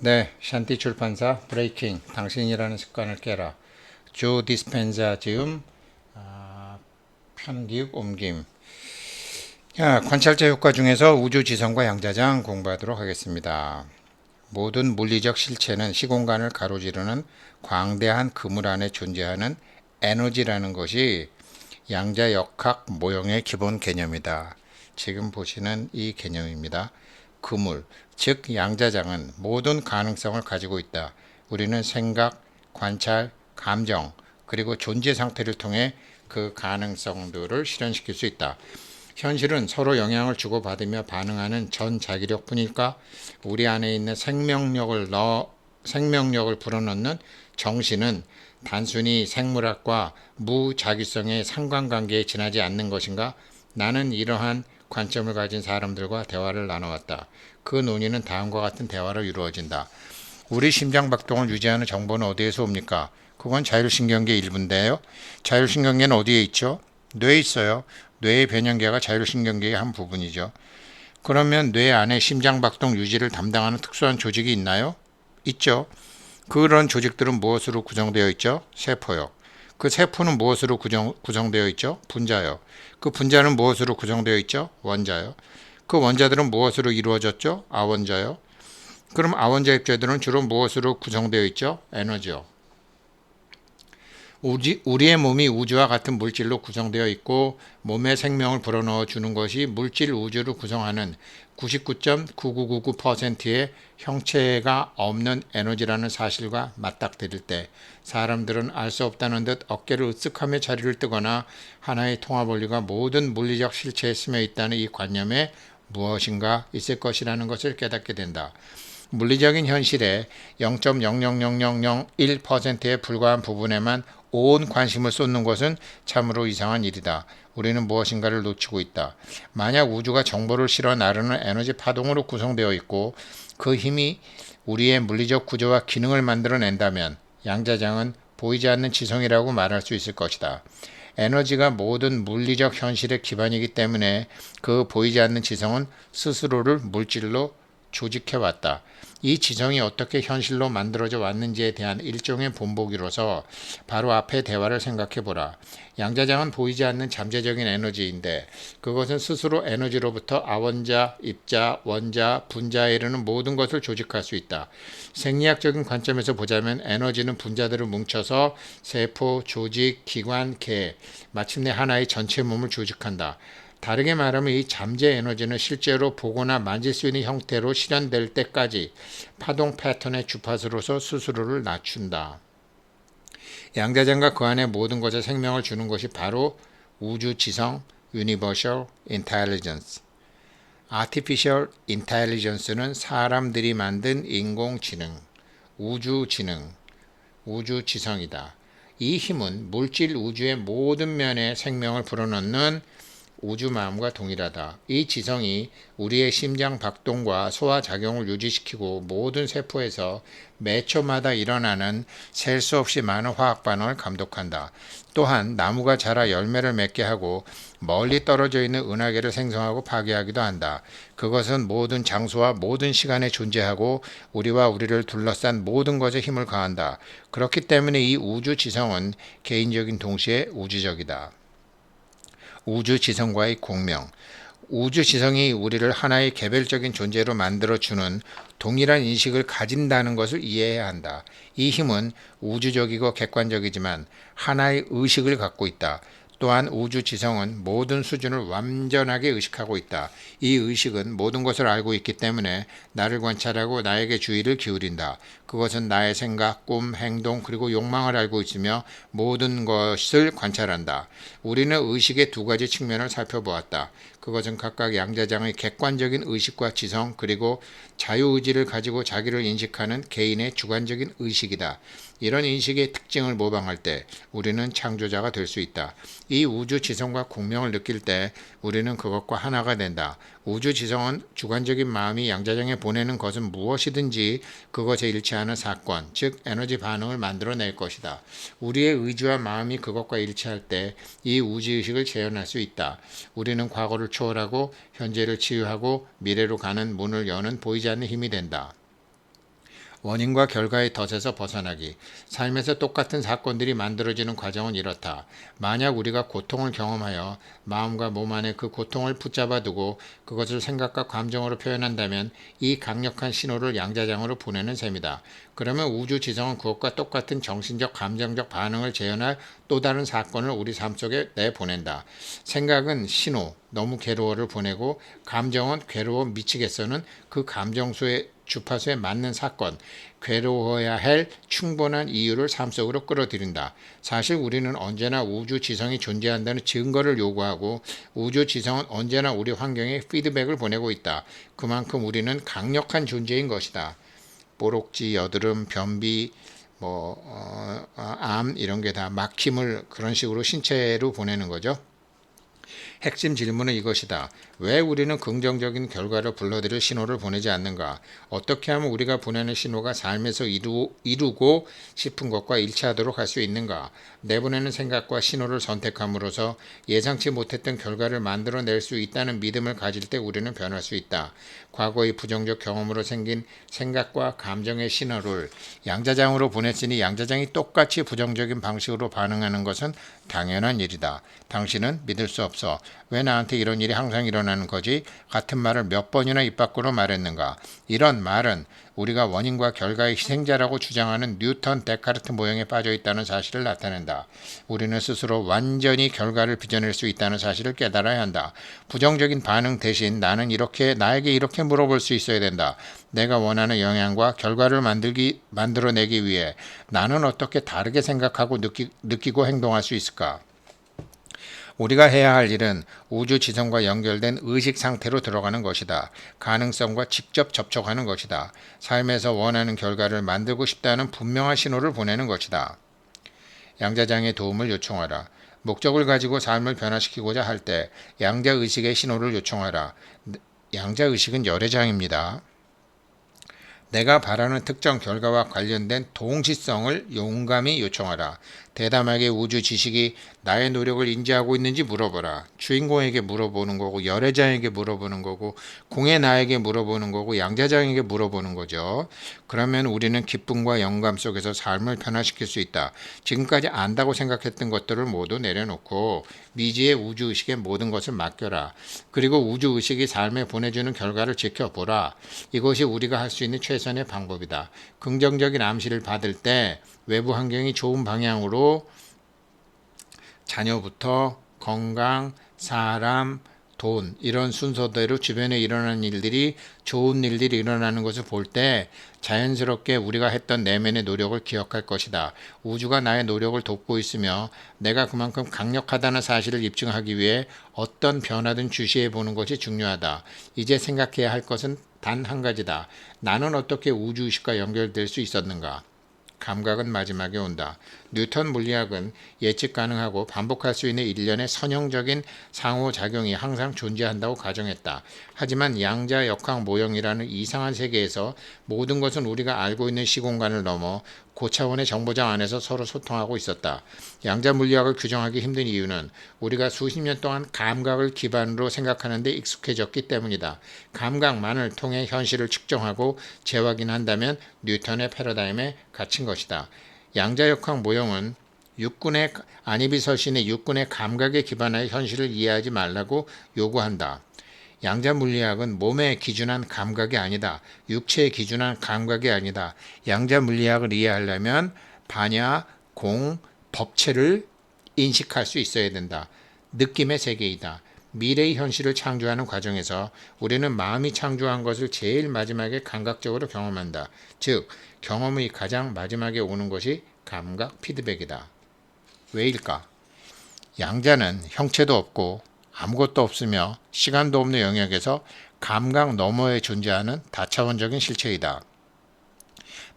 네, 샨티 출판사 브레이킹 당신이라는 습관을 깨라. 조 디스펜자 지음 편기욱 옮김. 관찰자 효과 중에서 우주지성과 양자장 공부하도록 하겠습니다. 모든 물리적 실체는 시공간을 가로지르는 광대한 그물 안에 존재하는 에너지라는 것이 양자역학 모형의 기본 개념이다. 지금 보시는 이 개념입니다. 그물, 즉 양자장은 모든 가능성을 가지고 있다. 우리는 생각, 관찰, 감정, 그리고 존재 상태를 통해 그 가능성들을 실현시킬 수 있다. 현실은 서로 영향을 주고받으며 반응하는 전자기력 뿐일까? 우리 안에 있는 생명력을 불어넣는 정신은 단순히 생물학과 무작위성의 상관관계에 지나지 않는 것인가? 나는 이러한 관점을 가진 사람들과 대화를 나눠왔다. 그 논의는 다음과 같은 대화로 이루어진다. 우리 심장박동을 유지하는 정보는 어디에서 옵니까? 그건 자율신경계 일부인데요. 자율신경계는 어디에 있죠? 뇌에 있어요. 뇌의 변형계가 자율신경계의 한 부분이죠. 그러면 뇌 안에 심장박동 유지를 담당하는 특수한 조직이 있나요? 있죠. 그런 조직들은 무엇으로 구성되어 있죠? 세포요. 그 세포는 무엇으로 구성되어 있죠? 분자요. 그 분자는 무엇으로 구성되어 있죠? 원자요. 그 원자들은 무엇으로 이루어졌죠? 아원자요. 그럼 아원자 입자들은 주로 무엇으로 구성되어 있죠? 에너지요. 우리의 몸이 우주와 같은 물질로 구성되어 있고 몸에 생명을 불어넣어 주는 것이 물질 우주를 구성하는 99.9999%의 형체가 없는 에너지라는 사실과 맞닥뜨릴 때 사람들은 알 수 없다는 듯 어깨를 으쓱하며 자리를 뜨거나 하나의 통합 원리가 모든 물리적 실체에 스며 있다는 이 관념에 무엇인가 있을 것이라는 것을 깨닫게 된다. 물리적인 현실의 0.00001%에 불과한 부분에만 온 관심을 쏟는 것은 참으로 이상한 일이다. 우리는 무엇인가를 놓치고 있다. 만약 우주가 정보를 실어 나르는 에너지 파동으로 구성되어 있고 그 힘이 우리의 물리적 구조와 기능을 만들어낸다면 양자장은 보이지 않는 지성이라고 말할 수 있을 것이다. 에너지가 모든 물리적 현실의 기반이기 때문에 그 보이지 않는 지성은 스스로를 물질로 조직해왔다. 이 지성이 어떻게 현실로 만들어져 왔는지에 대한 일종의 본보기로서 바로 앞의 대화를 생각해보라. 양자장은 보이지 않는 잠재적인 에너지인데 그것은 스스로 에너지로부터 아원자, 입자, 원자, 분자에 이르는 모든 것을 조직할 수 있다. 생리학적인 관점에서 보자면 에너지는 분자들을 뭉쳐서 세포, 조직, 기관, 개, 마침내 하나의 전체 몸을 조직한다. 다르게 말하면 이 잠재 에너지는 실제로 보거나 만질 수 있는 형태로 실현될 때까지 파동 패턴의 주파수로서 스스로를 낮춘다. 양자장과 그 안에 모든 것에 생명을 주는 것이 바로 우주지성 Universal Intelligence. Artificial Intelligence는 사람들이 만든 인공지능, 우주지능, 우주지성이다. 이 힘은 물질 우주의 모든 면에 생명을 불어넣는 우주 마음과 동일하다. 이 지성이 우리의 심장 박동과 소화작용을 유지시키고 모든 세포에서 매 초마다 일어나는 셀 수 없이 많은 화학 반응을 감독한다. 또한 나무가 자라 열매를 맺게 하고 멀리 떨어져 있는 은하계를 생성하고 파괴하기도 한다. 그것은 모든 장소와 모든 시간에 존재하고 우리와 우리를 둘러싼 모든 것에 힘을 가한다. 그렇기 때문에 이 우주 지성은 개인적인 동시에 우주적이다. 우주지성과의 공명. 우주지성이 우리를 하나의 개별적인 존재로 만들어주는 동일한 인식을 가진다는 것을 이해해야 한다. 이 힘은 우주적이고 객관적이지만 하나의 의식을 갖고 있다. 또한 우주지성은 모든 수준을 완전하게 의식하고 있다. 이 의식은 모든 것을 알고 있기 때문에 나를 관찰하고 나에게 주의를 기울인다. 그것은 나의 생각, 꿈, 행동 그리고 욕망을 알고 있으며 모든 것을 관찰한다. 우리는 의식의 두 가지 측면을 살펴보았다. 그것은 각각 양자장의 객관적인 의식과 지성 그리고 자유의지를 가지고 자기를 인식하는 개인의 주관적인 의식이다. 이런 인식의 특징을 모방할 때 우리는 창조자가 될 수 있다. 이 우주 지성과 공명을 느낄 때 우리는 그것과 하나가 된다. 우주 지성은 주관적인 마음이 양자장에 보내는 것은 무엇이든지 그것에 일치하는 사건, 즉 에너지 반응을 만들어낼 것이다. 우리의 의지와 마음이 그것과 일치할 때 이 우주의식을 재현할 수 있다. 우리는 과거를 초월하고 현재를 치유하고 미래로 가는 문을 여는 보이지 않는 힘이 된다. 원인과 결과의 덫에서 벗어나기. 삶에서 똑같은 사건들이 만들어지는 과정은 이렇다. 만약 우리가 고통을 경험하여 마음과 몸 안에 그 고통을 붙잡아 두고 그것을 생각과 감정으로 표현한다면 이 강력한 신호를 양자장으로 보내는 셈이다. 그러면 우주 지성은 그것과 똑같은 정신적 감정적 반응을 재현할 또 다른 사건을 우리 삶 속에 내보낸다. 생각은 신호, 너무 괴로워를 보내고, 감정은 괴로워 미치겠어는 그 감정수의 주파수에 맞는 사건, 괴로워야 할 충분한 이유를 삶 속으로 끌어들인다. 사실 우리는 언제나 우주 지성이 존재한다는 증거를 요구하고, 우주 지성은 언제나 우리 환경에 피드백을 보내고 있다. 그만큼 우리는 강력한 존재인 것이다. 뽀록지, 여드름, 변비, 암 이런 게 다 막힘을 그런 식으로 신체로 보내는 거죠. 핵심 질문은 이것이다. 왜 우리는 긍정적인 결과를 불러들일 신호를 보내지 않는가? 어떻게 하면 우리가 보내는 신호가 삶에서 이루고 싶은 것과 일치하도록 할 수 있는가? 내보내는 생각과 신호를 선택함으로써 예상치 못했던 결과를 만들어낼 수 있다는 믿음을 가질 때 우리는 변할 수 있다. 과거의 부정적 경험으로 생긴 생각과 감정의 신호를 양자장으로 보냈으니 양자장이 똑같이 부정적인 방식으로 반응하는 것은 당연한 일이다. 당신은 믿을 수 없어. 왜 나한테 이런 일이 항상 일어나는 거지? 같은 말을 몇 번이나 입 밖으로 말했는가? 이런 말은 우리가 원인과 결과의 희생자라고 주장하는 뉴턴 데카르트 모형에 빠져 있다는 사실을 나타낸다. 우리는 스스로 완전히 결과를 빚어낼 수 있다는 사실을 깨달아야 한다. 부정적인 반응 대신 나에게 이렇게 물어볼 수 있어야 된다. 내가 원하는 영향과 결과를 만들어내기 위해 나는 어떻게 다르게 생각하고 느끼고 행동할 수 있을까? 우리가 해야 할 일은 우주 지성과 연결된 의식 상태로 들어가는 것이다. 가능성과 직접 접촉하는 것이다. 삶에서 원하는 결과를 만들고 싶다는 분명한 신호를 보내는 것이다. 양자장의 도움을 요청하라. 목적을 가지고 삶을 변화시키고자 할 때 양자의식의 신호를 요청하라. 양자의식은 열애장입니다. 내가 바라는 특정 결과와 관련된 동시성을 용감히 요청하라. 대담하게 우주 지식이 나의 노력을 인지하고 있는지 물어보라. 주인공에게 물어보는 거고, 열애장에게 물어보는 거고, 공의 나에게 물어보는 거고, 양자장에게 물어보는 거죠. 그러면 우리는 기쁨과 영감 속에서 삶을 변화시킬 수 있다. 지금까지 안다고 생각했던 것들을 모두 내려놓고 미지의 우주의식에 모든 것을 맡겨라. 그리고 우주의식이 삶에 보내주는 결과를 지켜보라. 이것이 우리가 할 수 있는 최선의 방법이다. 긍정적인 암시를 받을 때 외부 환경이 좋은 방향으로 자녀부터 건강, 사람, 돈 이런 순서대로 주변에 일어나는 일들이 좋은 일들이 일어나는 것을 볼 때 자연스럽게 우리가 했던 내면의 노력을 기억할 것이다. 우주가 나의 노력을 돕고 있으며 내가 그만큼 강력하다는 사실을 입증하기 위해 어떤 변화든 주시해 보는 것이 중요하다. 이제 생각해야 할 것은 단 한 가지다. 나는 어떻게 우주의식과 연결될 수 있었는가? 감각은 마지막에 온다. 뉴턴 물리학은 예측 가능하고 반복할 수 있는 일련의 선형적인 상호작용이 항상 존재한다고 가정했다. 하지만 양자역학 모형이라는 이상한 세계에서 모든 것은 우리가 알고 있는 시공간을 넘어 고차원의 정보장 안에서 서로 소통하고 있었다. 양자 물리학을 규정하기 힘든 이유는 우리가 수십 년 동안 감각을 기반으로 생각하는 데 익숙해졌기 때문이다. 감각만을 통해 현실을 측정하고 재확인한다면 뉴턴의 패러다임에 갇힌 것이다. 양자역학 모형은 아니비서신의 육군의 감각에 기반하여 현실을 이해하지 말라고 요구한다. 양자 물리학은 몸에 기준한 감각이 아니다. 육체에 기준한 감각이 아니다. 양자 물리학을 이해하려면 반야, 공, 법체를 인식할 수 있어야 된다. 느낌의 세계이다. 미래의 현실을 창조하는 과정에서 우리는 마음이 창조한 것을 제일 마지막에 감각적으로 경험한다. 즉, 경험의 가장 마지막에 오는 것이 감각 피드백이다. 왜일까? 양자는 형체도 없고 아무것도 없으며 시간도 없는 영역에서 감각 너머에 존재하는 다차원적인 실체이다.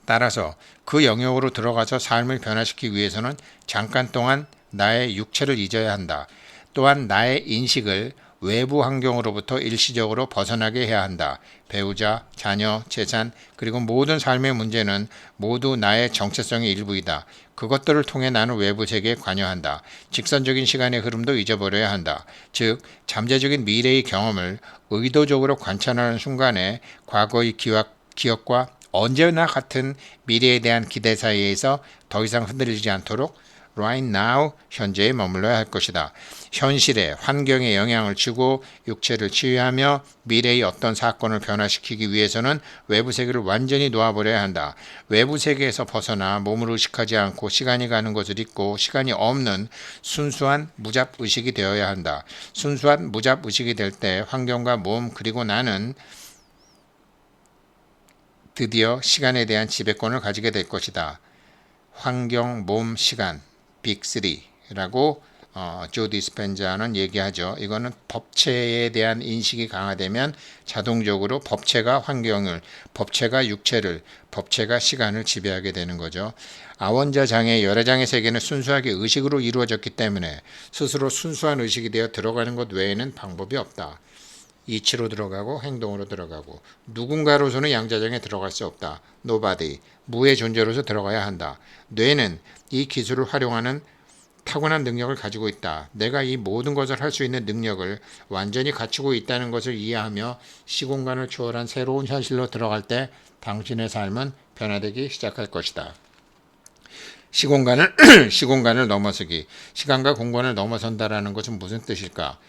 따라서 그 영역으로 들어가서 삶을 변화시키기 위해서는 잠깐 동안 나의 육체를 잊어야 한다. 또한 나의 인식을 외부 환경으로부터 일시적으로 벗어나게 해야 한다. 배우자, 자녀, 재산, 그리고 모든 삶의 문제는 모두 나의 정체성의 일부이다. 그것들을 통해 나는 외부 세계에 관여한다. 직선적인 시간의 흐름도 잊어버려야 한다. 즉, 잠재적인 미래의 경험을 의도적으로 관찰하는 순간에 과거의 기억과 언제나 같은 미래에 대한 기대 사이에서 더 이상 흔들리지 않도록 right now, 현재에 머물러야 할 것이다. 현실에 환경에 영향을 주고 육체를 치유하며 미래의 어떤 사건을 변화시키기 위해서는 외부 세계를 완전히 놓아버려야 한다. 외부 세계에서 벗어나 몸을 의식하지 않고 시간이 가는 것을 잊고 시간이 없는 순수한 무잡의식이 되어야 한다. 순수한 무잡의식이 될 때 환경과 몸 그리고 나는 드디어 시간에 대한 지배권을 가지게 될 것이다. 환경, 몸, 시간 빅3라고 조 디스펜자는 얘기하죠. 이거는 법체에 대한 인식이 강화되면 자동적으로 법체가 환경을, 법체가 육체를, 법체가 시간을 지배하게 되는 거죠. 아원자 장애, 열애장애 세계는 순수하게 의식으로 이루어졌기 때문에 스스로 순수한 의식이 되어 들어가는 것 외에는 방법이 없다. 이치로 들어가고 행동으로 들어가고 누군가로서는 양자장에 들어갈 수 없다. nobody, 무의 존재로서 들어가야 한다. 뇌는 이 기술을 활용하는 타고난 능력을 가지고 있다. 내가 이 모든 것을 할 수 있는 능력을 완전히 갖추고 있다는 것을 이해하며 시공간을 초월한 새로운 현실로 들어갈 때 당신의 삶은 변화되기 시작할 것이다. 시공간을 넘어서기. 시간과 공간을 넘어선다라는 것은 무슨 뜻일까?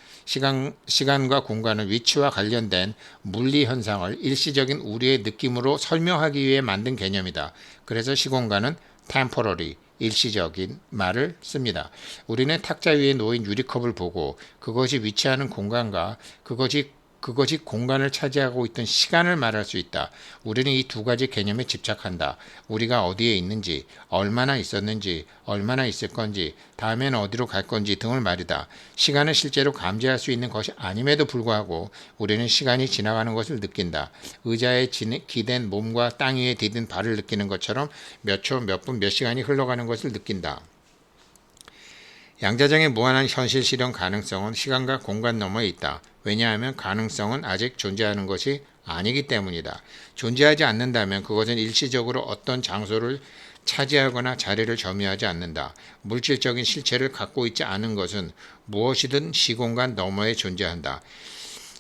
시간과 공간은 위치와 관련된 물리 현상을 일시적인 우리의 느낌으로 설명하기 위해 만든 개념이다. 그래서 시공간은 temporary, 일시적인 말을 씁니다. 우리는 탁자 위에 놓인 유리컵을 보고 그것이 위치하는 공간과 그것이 공간을 차지하고 있던 시간을 말할 수 있다. 우리는 이 두 가지 개념에 집착한다. 우리가 어디에 있는지, 얼마나 있었는지, 얼마나 있을 건지, 다음에는 어디로 갈 건지 등을 말이다. 시간은 실제로 감지할 수 있는 것이 아님에도 불구하고 우리는 시간이 지나가는 것을 느낀다. 의자에 기댄 몸과 땅 위에 디딘 발을 느끼는 것처럼 몇 초, 몇 분, 몇 시간이 흘러가는 것을 느낀다. 양자장의 무한한 현실 실현 가능성은 시간과 공간 너머에 있다. 왜냐하면 가능성은 아직 존재하는 것이 아니기 때문이다. 존재하지 않는다면 그것은 일시적으로 어떤 장소를 차지하거나 자리를 점유하지 않는다. 물질적인 실체를 갖고 있지 않은 것은 무엇이든 시공간 너머에 존재한다.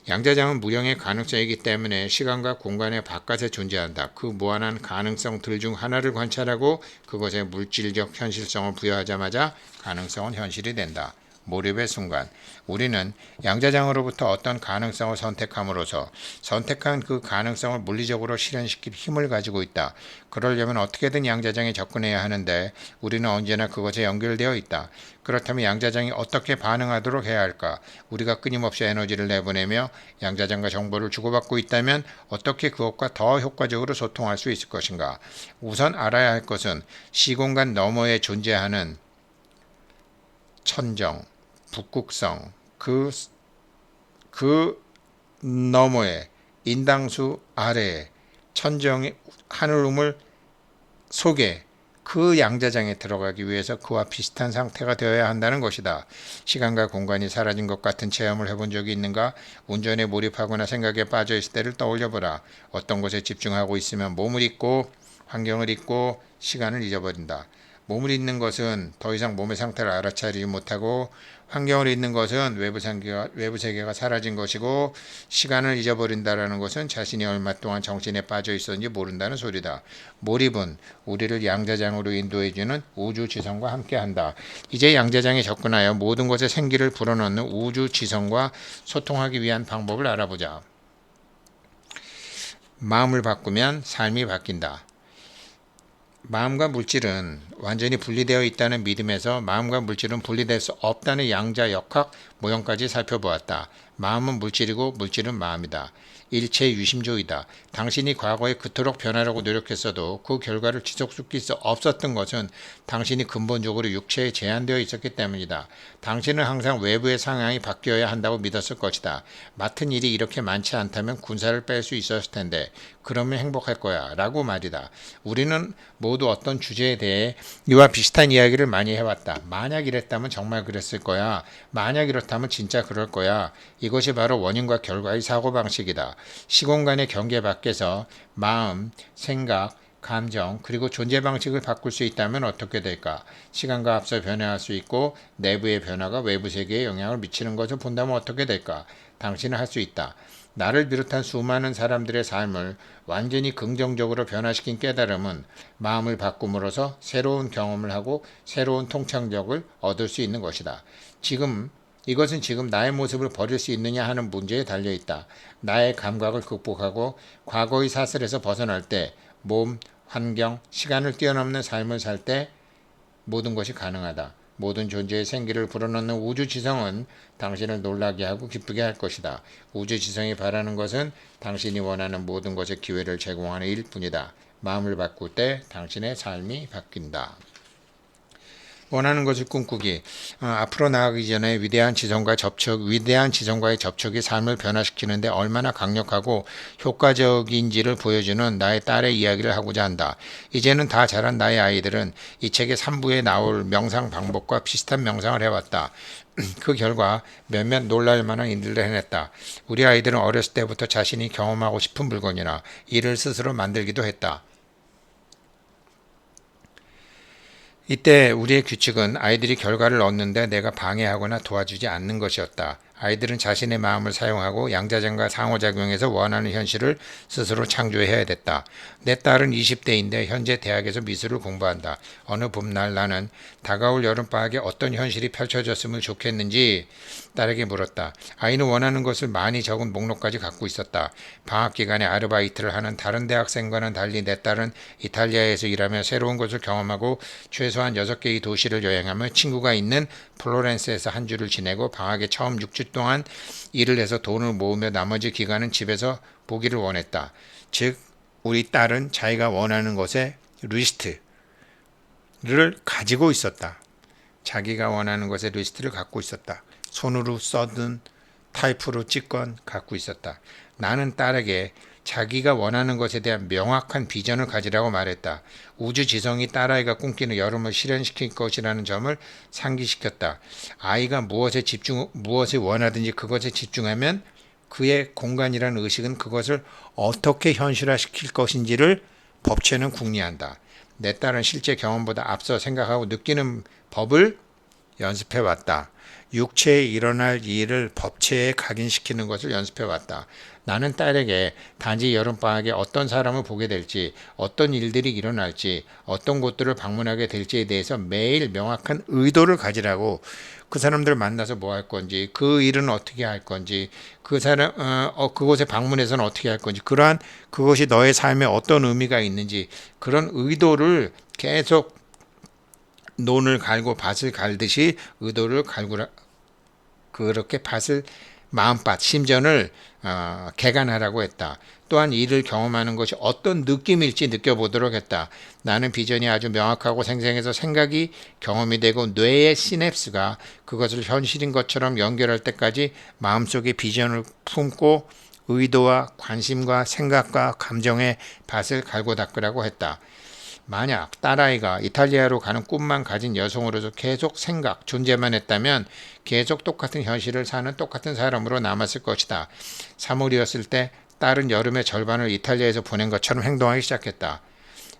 양자장은 무형의 가능성이기 때문에 시간과 공간의 바깥에 존재한다. 그 무한한 가능성들 중 하나를 관찰하고 그것의 물질적 현실성을 부여하자마자 가능성은 현실이 된다. 몰입의 순간. 우리는 양자장으로부터 어떤 가능성을 선택함으로써 선택한 그 가능성을 물리적으로 실현시킬 힘을 가지고 있다. 그러려면 어떻게든 양자장에 접근해야 하는데 우리는 언제나 그것에 연결되어 있다. 그렇다면 양자장이 어떻게 반응하도록 해야 할까? 우리가 끊임없이 에너지를 내보내며 양자장과 정보를 주고받고 있다면 어떻게 그것과 더 효과적으로 소통할 수 있을 것인가? 우선 알아야 할 것은 시공간 너머에 존재하는 천정, 북극성, 그 너머에 인당수 아래에 천정의 하늘 우물 속에 그 양자장에 들어가기 위해서 그와 비슷한 상태가 되어야 한다는 것이다. 시간과 공간이 사라진 것 같은 체험을 해본 적이 있는가? 운전에 몰입하거나 생각에 빠져 있을 때를 떠올려보라. 어떤 것에 집중하고 있으면 몸을 잊고 환경을 잊고 시간을 잊어버린다. 몸을 잊는 것은 더 이상 몸의 상태를 알아차리지 못하고 환경을 잊는 것은 외부 세계가 사라진 것이고 시간을 잊어버린다라는 것은 자신이 얼마 동안 정신에 빠져 있었는지 모른다는 소리다. 몰입은 우리를 양자장으로 인도해주는 우주지성과 함께한다. 이제 양자장에 접근하여 모든 것에 생기를 불어넣는 우주지성과 소통하기 위한 방법을 알아보자. 마음을 바꾸면 삶이 바뀐다. 마음과 물질은 완전히 분리되어 있다는 믿음에서 마음과 물질은 분리될 수 없다는 양자 역학 모형까지 살펴보았다. 마음은 물질이고 물질은 마음이다. 일체 유심조이다. 당신이 과거에 그토록 변하려고 노력했어도 그 결과를 지속시킬 수 없었던 것은 당신이 근본적으로 육체에 제한되어 있었기 때문이다. 당신은 항상 외부의 상황이 바뀌어야 한다고 믿었을 것이다. 맡은 일이 이렇게 많지 않다면 군사를 뺄 수 있었을 텐데 그러면 행복할 거야 라고 말이다. 우리는 모두 어떤 주제에 대해 이와 비슷한 이야기를 많이 해왔다. 만약 이랬다면 정말 그랬을 거야. 만약 이렇다면 진짜 그럴 거야. 이것이 바로 원인과 결과의 사고방식이다. 시공간의 경계 밖에서 마음, 생각, 감정, 그리고 존재 방식을 바꿀 수 있다면 어떻게 될까? 시간과 앞서 변화할 수 있고 내부의 변화가 외부 세계에 영향을 미치는 것을 본다면 어떻게 될까? 당신은 할 수 있다. 나를 비롯한 수많은 사람들의 삶을 완전히 긍정적으로 변화시킨 깨달음은 마음을 바꿈으로써 새로운 경험을 하고 새로운 통찰력을 얻을 수 있는 것이다. 이것은 지금 나의 모습을 버릴 수 있느냐 하는 문제에 달려 있다. 나의 감각을 극복하고 과거의 사슬에서 벗어날 때 몸, 환경, 시간을 뛰어넘는 삶을 살 때 모든 것이 가능하다. 모든 존재의 생기를 불어넣는 우주지성은 당신을 놀라게 하고 기쁘게 할 것이다. 우주지성이 바라는 것은 당신이 원하는 모든 것의 기회를 제공하는 일뿐이다. 마음을 바꿀 때 당신의 삶이 바뀐다. 원하는 것을 꿈꾸기. 앞으로 나아가기 전에 위대한 지성과의 접촉이 삶을 변화시키는데 얼마나 강력하고 효과적인지를 보여주는 나의 딸의 이야기를 하고자 한다. 이제는 다 자란 나의 아이들은 이 책의 3부에 나올 명상 방법과 비슷한 명상을 해왔다. 그 결과 몇몇 놀랄 만한 일들을 해냈다. 우리 아이들은 어렸을 때부터 자신이 경험하고 싶은 물건이나 일을 스스로 만들기도 했다. 이때 우리의 규칙은 아이들이 결과를 얻는데 내가 방해하거나 도와주지 않는 것이었다. 아이들은 자신의 마음을 사용하고 양자장과 상호작용해서 원하는 현실을 스스로 창조해야 됐다. 내 딸은 20대인데 현재 대학에서 미술을 공부한다. 어느 봄날 나는 다가올 여름방학에 어떤 현실이 펼쳐졌으면 좋겠는지 딸에게 물었다. 아이는 원하는 것을 많이 적은 목록까지 갖고 있었다. 방학 기간에 아르바이트를 하는 다른 대학생과는 달리 내 딸은 이탈리아에서 일하며 새로운 것을 경험하고 최소한 6개의 도시를 여행하며 친구가 있는 플로렌스에서 한 주를 지내고 방학에 처음 6주 동안 일을 해서 돈을 모으며 나머지 기간은 집에서 보기를 원했다. 즉 우리 딸은 자기가 원하는 것의 리스트를 가지고 있었다. 자기가 원하는 것의 리스트를 갖고 있었다. 손으로 써든 타이프로 찍건 갖고 있었다. 나는 딸에게 자기가 원하는 것에 대한 명확한 비전을 가지라고 말했다. 우주지성이 딸아이가 꿈꾸는 여름을 실현시킬 것이라는 점을 상기시켰다. 아이가 무엇을 원하든지 그것에 집중하면 그의 공간이라는 의식은 그것을 어떻게 현실화시킬 것인지를 법체는 궁리한다. 내 딸은 실제 경험보다 앞서 생각하고 느끼는 법을 연습해왔다. 육체에 일어날 일을 법체에 각인시키는 것을 연습해왔다. 나는 딸에게 단지 여름방학에 어떤 사람을 보게 될지, 어떤 일들이 일어날지, 어떤 곳들을 방문하게 될지에 대해서 매일 명확한 의도를 가지라고, 그 사람들을 만나서 뭐 할 건지, 그 일은 어떻게 할 건지, 그곳에 방문해서는 어떻게 할 건지, 그것이 너의 삶에 어떤 의미가 있는지, 그런 의도를 계속 논을 갈고 밭을 갈듯이 의도를 갈구라, 그렇게 마음밭, 심전을 개간하라고 했다. 또한 이를 경험하는 것이 어떤 느낌일지 느껴보도록 했다. 나는 비전이 아주 명확하고 생생해서 생각이 경험이 되고 뇌의 시냅스가 그것을 현실인 것처럼 연결할 때까지 마음속에 비전을 품고 의도와 관심과 생각과 감정의 밭을 갈고 닦으라고 했다. 만약 딸아이가 이탈리아로 가는 꿈만 가진 여성으로서 계속 존재만 했다면 계속 똑같은 현실을 사는 똑같은 사람으로 남았을 것이다. 3월이었을 때 딸은 여름의 절반을 이탈리아에서 보낸 것처럼 행동하기 시작했다.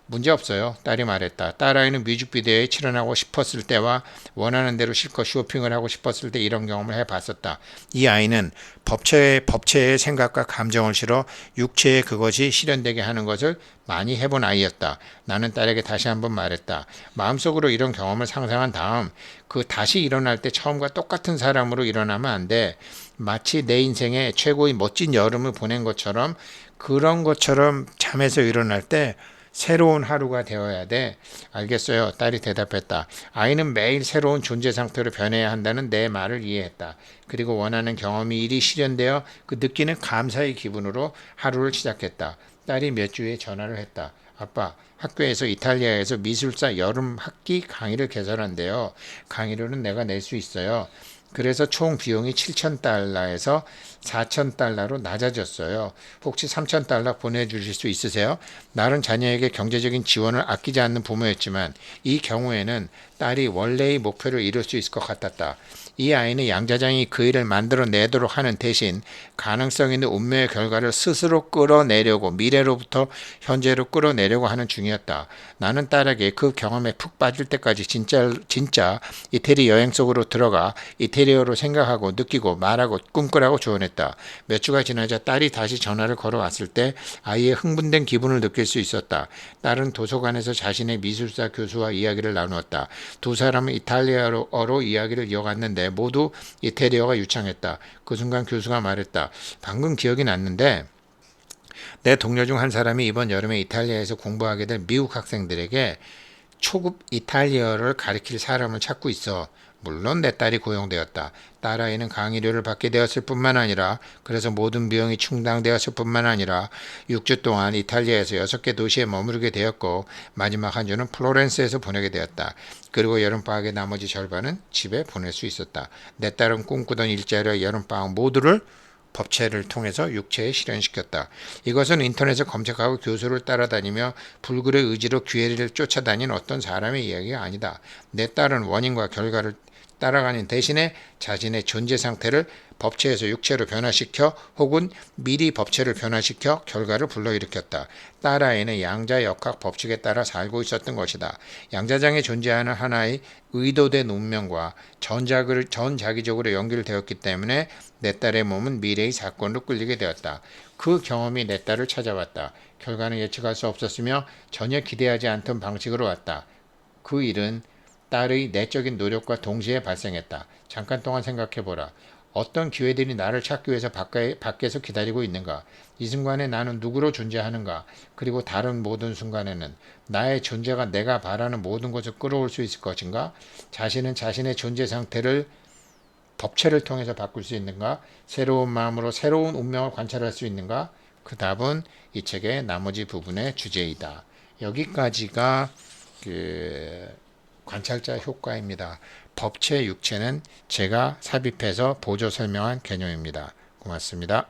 문제없어요. 딸이 말했다. 딸아이는 뮤직비디오에 출연하고 싶었을 때와 원하는 대로 실컷 쇼핑을 하고 싶었을 때 이런 경험을 해봤었다. 이 아이는 법체의 생각과 감정을 실어 육체에 그것이 실현되게 하는 것을 많이 해본 아이였다. 나는 딸에게 다시 한번 말했다. 마음속으로 이런 경험을 상상한 다음 그 다시 일어날 때 처음과 똑같은 사람으로 일어나면 안 돼. 마치 내 인생의 최고의 멋진 여름을 보낸 것처럼, 그런 것처럼 잠에서 일어날 때 새로운 하루가 되어야 돼. 알겠어요. 딸이 대답했다. 아이는 매일 새로운 존재 상태로 변해야 한다는 내 말을 이해했다. 그리고 원하는 경험이 일이 실현되어 그 느끼는 감사의 기분으로 하루를 시작했다. 딸이 몇 주에 전화를 했다. 아빠, 학교에서 이탈리아에서 미술사 여름 학기 강의를 개설한대요. 강의료는 내가 낼 수 있어요. 그래서 총 비용이 7,000달러에서 4,000달러로 낮아졌어요. 혹시 3,000달러 보내주실 수 있으세요? 나는 자녀에게 경제적인 지원을 아끼지 않는 부모였지만 이 경우에는 딸이 원래의 목표를 이룰 수 있을 것 같았다. 이 아이는 양자장이 그 일을 만들어내도록 하는 대신 가능성 있는 운명의 결과를 스스로 끌어내려고 미래로부터 현재로 끌어내려고 하는 중이었다. 나는 딸에게 그 경험에 푹 빠질 때까지 진짜 이태리 여행 속으로 들어가 이태리어로 생각하고 느끼고 말하고 꿈꾸라고 조언했다. 몇 주가 지나자 딸이 다시 전화를 걸어왔을 때 아이의 흥분된 기분을 느낄 수 있었다. 딸은 도서관에서 자신의 미술사 교수와 이야기를 나누었다. 두 사람은 이탈리아어로 이야기를 이어갔는데 모두 이태리어가 유창했다. 그 순간 교수가 말했다. 방금 기억이 났는데 내 동료 중 한 사람이 이번 여름에 이탈리아에서 공부하게 될 미국 학생들에게 초급 이탈리아어를 가르칠 사람을 찾고 있어. 물론 내 딸이 고용되었다. 딸아이는 강의료를 받게 되었을 뿐만 아니라 그래서 모든 비용이 충당되었을 뿐만 아니라 6주 동안 이탈리아에서 6개 도시에 머무르게 되었고 마지막 한 주는 플로렌스에서 보내게 되었다. 그리고 여름방학의 나머지 절반은 집에 보낼 수 있었다. 내 딸은 꿈꾸던 일자리와 여름방학 모두를 법체를 통해서 육체에 실현시켰다. 이것은 인터넷에 검색하고 교수를 따라다니며 불굴의 의지로 기회를 쫓아다닌 어떤 사람의 이야기가 아니다. 내 딸은 원인과 결과를 따라가는 대신에 자신의 존재 상태를 법체에서 육체로 변화시켜 혹은 미리 법체를 변화시켜 결과를 불러일으켰다. 딸아이는 양자역학 법칙에 따라 살고 있었던 것이다. 양자장에 존재하는 하나의 의도된 운명과 전자기적으로 연결되었기 때문에 내 딸의 몸은 미래의 사건으로 끌리게 되었다. 그 경험이 내 딸을 찾아왔다. 결과는 예측할 수 없었으며 전혀 기대하지 않던 방식으로 왔다. 그 일은 딸의 내적인 노력과 동시에 발생했다. 잠깐 동안 생각해보라. 어떤 기회들이 나를 찾기 위해서 밖에서 기다리고 있는가? 이 순간에 나는 누구로 존재하는가? 그리고 다른 모든 순간에는 나의 존재가 내가 바라는 모든 것을 끌어올 수 있을 것인가? 자신은 자신의 존재 상태를 법체를 통해서 바꿀 수 있는가? 새로운 마음으로 새로운 운명을 관찰할 수 있는가? 그 답은 이 책의 나머지 부분의 주제이다. 여기까지가 관찰자 효과입니다. 법체 육체는 제가 삽입해서 보조 설명한 개념입니다. 고맙습니다.